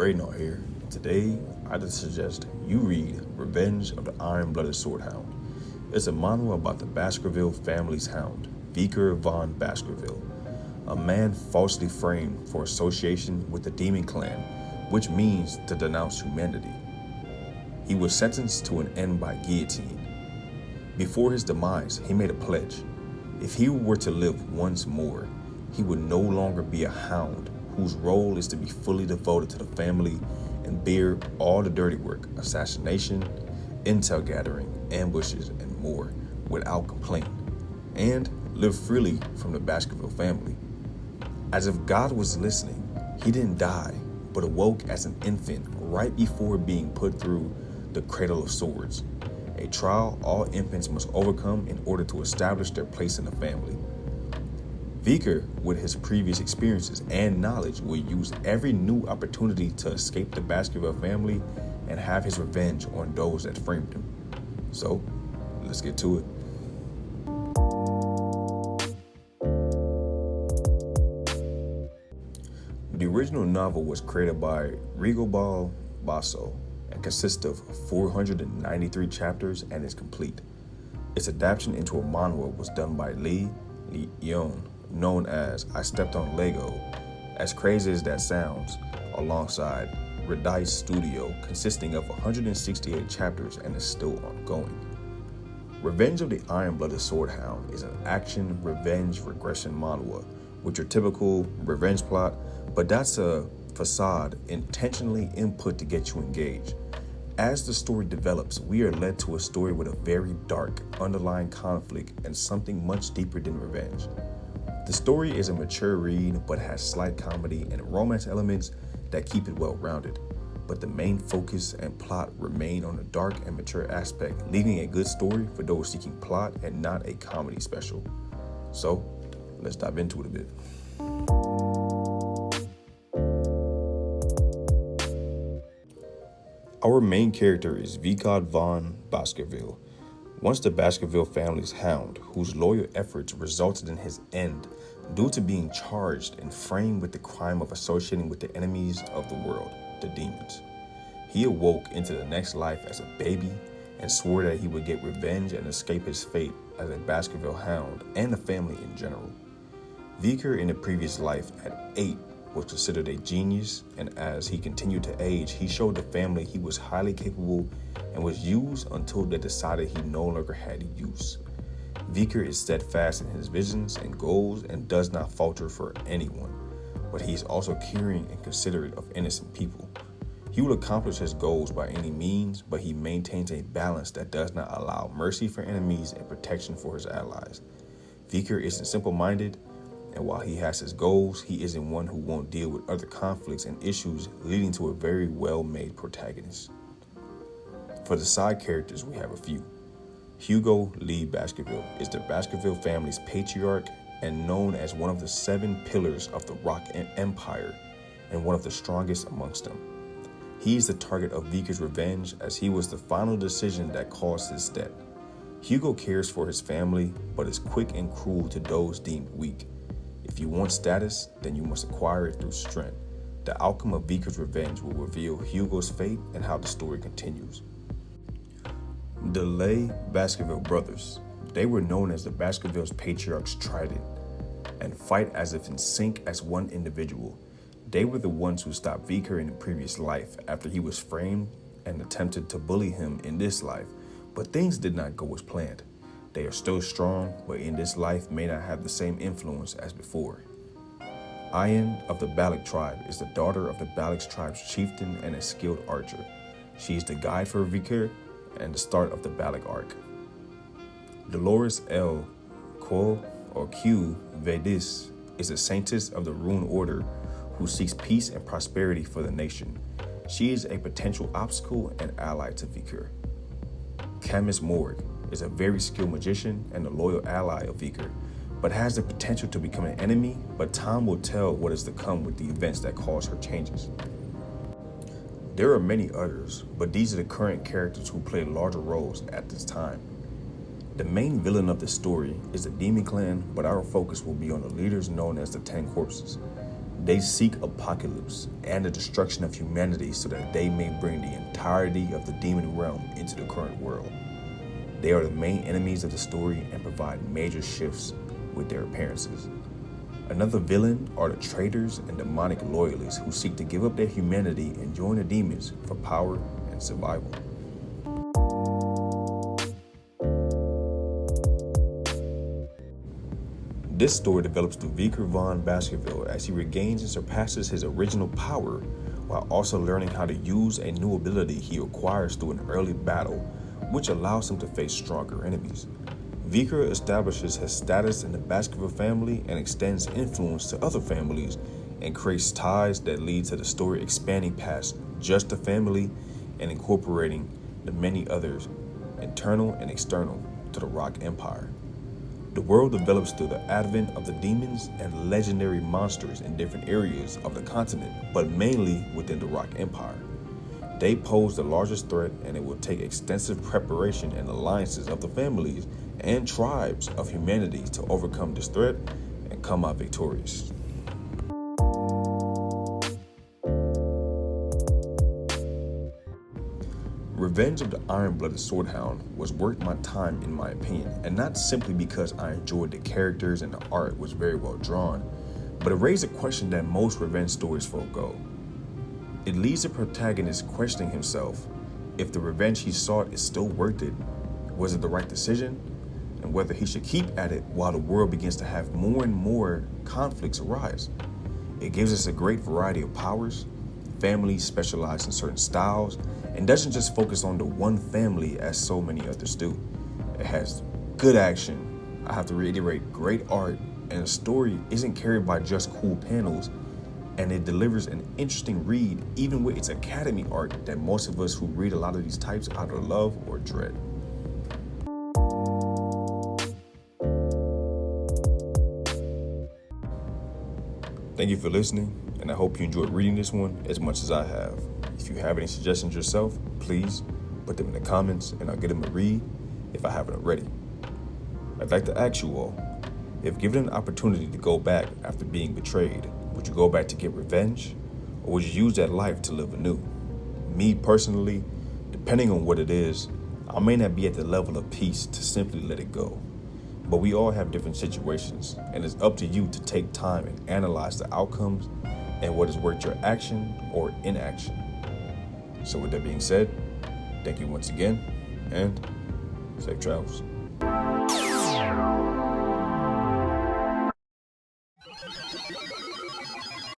Trademark here. Today, I just suggest you read Revenge of the Iron-Blooded Sword Hound. It's a manhwa about the Baskerville family's hound, Vikir von Baskerville, a man falsely framed for association with the demon clan, which means to denounce humanity. He was sentenced to an end by guillotine. Before his demise, he made a pledge. If he were to live once more, he would no longer be a hound whose role is to be fully devoted to the family and bear all the dirty work, assassination, intel gathering, ambushes, and more without complaint, and live freely from the Baskerville family. As if God was listening, he didn't die, but awoke as an infant right before being put through the cradle of swords, a trial all infants must overcome in order to establish their place in the family. Vikir, with his previous experiences and knowledge, will use every new opportunity to escape the Baskerville family and have his revenge on those that framed him. So, let's get to it. The original novel was created by Hugo and consists of 493 chapters and is complete. Its adaptation into a manhwa was done by Lee Yeon, known as I Stepped on Lego, as crazy as that sounds, alongside Redice Studio, consisting of 168 chapters and is still ongoing. Revenge of the Iron-Blooded Sword Hound is an action revenge regression manhwa with your typical revenge plot, but that's a facade intentionally input to get you engaged. As the story develops, we are led to a story with a very dark underlying conflict and something much deeper than revenge. The story is a mature read but has slight comedy and romance elements that keep it well-rounded, but the main focus and plot remain on the dark and mature aspect, leaving a good story for those seeking plot and not a comedy special. So, let's dive into it a bit. Our main character is Vikir von Baskerville, once the Baskerville family's hound, whose loyal efforts resulted in his end due to being charged and framed with the crime of associating with the enemies of the world, the demons. He awoke into the next life as a baby and swore that he would get revenge and escape his fate as a Baskerville hound and the family in general. Vikir in the previous life at 8 was considered a genius, and as he continued to age, he showed the family he was highly capable and was used until they decided he no longer had use. Vikir is steadfast in his visions and goals and does not falter for anyone, but he is also caring and considerate of innocent people. He will accomplish his goals by any means, but he maintains a balance that does not allow mercy for enemies and protection for his allies. Vikir isn't simple-minded, and while he has his goals, he isn't one who won't deal with other conflicts and issues, leading to a very well-made protagonist. For the side characters, we have a few. Hugo Lee Baskerville is the Baskerville family's patriarch and known as one of the 7 pillars of the Rock Empire and one of the strongest amongst them. He is the target of Vikir's revenge, as he was the final decision that caused his death. Hugo cares for his family, but is quick and cruel to those deemed weak. If you want status, then you must acquire it through strength. The outcome of Vikir's revenge will reveal Hugo's fate and how the story continues. The Lay Baskerville brothers. They were known as the Baskerville's patriarch's trident and fight as if in sync as one individual. They were the ones who stopped Vikir in the previous life after he was framed and attempted to bully him in this life, but things did not go as planned. They are still strong, but in this life may not have the same influence as before. Ayan of the Balak tribe is the daughter of the Balak tribe's chieftain and a skilled archer. She is the guide for Vikir and the start of the Balak arc. Dolores L. Quo or Q Vedis is a saintess of the Rune Order who seeks peace and prosperity for the nation. She is a potential obstacle and ally to Vikir. Camus Morg is a very skilled magician and a loyal ally of Vikir, but has the potential to become an enemy, but time will tell what is to come with the events that cause her changes. There are many others, but these are the current characters who play larger roles at this time. The main villain of the story is the Demon Clan, but our focus will be on the leaders known as the 10 Corpses. They seek apocalypse and the destruction of humanity so that they may bring the entirety of the demon realm into the current world. They are the main enemies of the story and provide major shifts with their appearances. Another villain are the traitors and demonic loyalists who seek to give up their humanity and join the demons for power and survival. This story develops through Vikir von Baskerville as he regains and surpasses his original power while also learning how to use a new ability he acquires through an early battle, which allows him to face stronger enemies. Vikir establishes his status in the Baskerville family and extends influence to other families and creates ties that lead to the story expanding past just the family and incorporating the many others, internal and external, to the Rock Empire. The world develops through the advent of the demons and legendary monsters in different areas of the continent, but mainly within the Rock Empire. They pose the largest threat, and it will take extensive preparation and alliances of the families and tribes of humanity to overcome this threat and come out victorious. Revenge of the Iron-Blooded Swordhound was worth my time in my opinion, and not simply because I enjoyed the characters and the art was very well drawn, but it raised a question that most revenge stories forego. It leaves the protagonist questioning himself if the revenge he sought is still worth it, was it the right decision, and whether he should keep at it while the world begins to have more and more conflicts arise. It gives us a great variety of powers, families specialize in certain styles, and doesn't just focus on the one family as so many others do. It has good action, I have to reiterate, great art, and the story isn't carried by just cool panels, and it delivers an interesting read even with its academy art that most of us who read a lot of these types either love or dread. Thank you for listening, and I hope you enjoyed reading this one as much as I have. If you have any suggestions yourself, please put them in the comments and I'll get them a read if I haven't already. I'd like to ask you all, if given an opportunity to go back after being betrayed, would you go back to get revenge, or would you use that life to live anew? Me personally, depending on what it is, I may not be at the level of peace to simply let it go. But we all have different situations, and it's up to you to take time and analyze the outcomes and what is worth your action or inaction. So with that being said, thank you once again, and safe travels.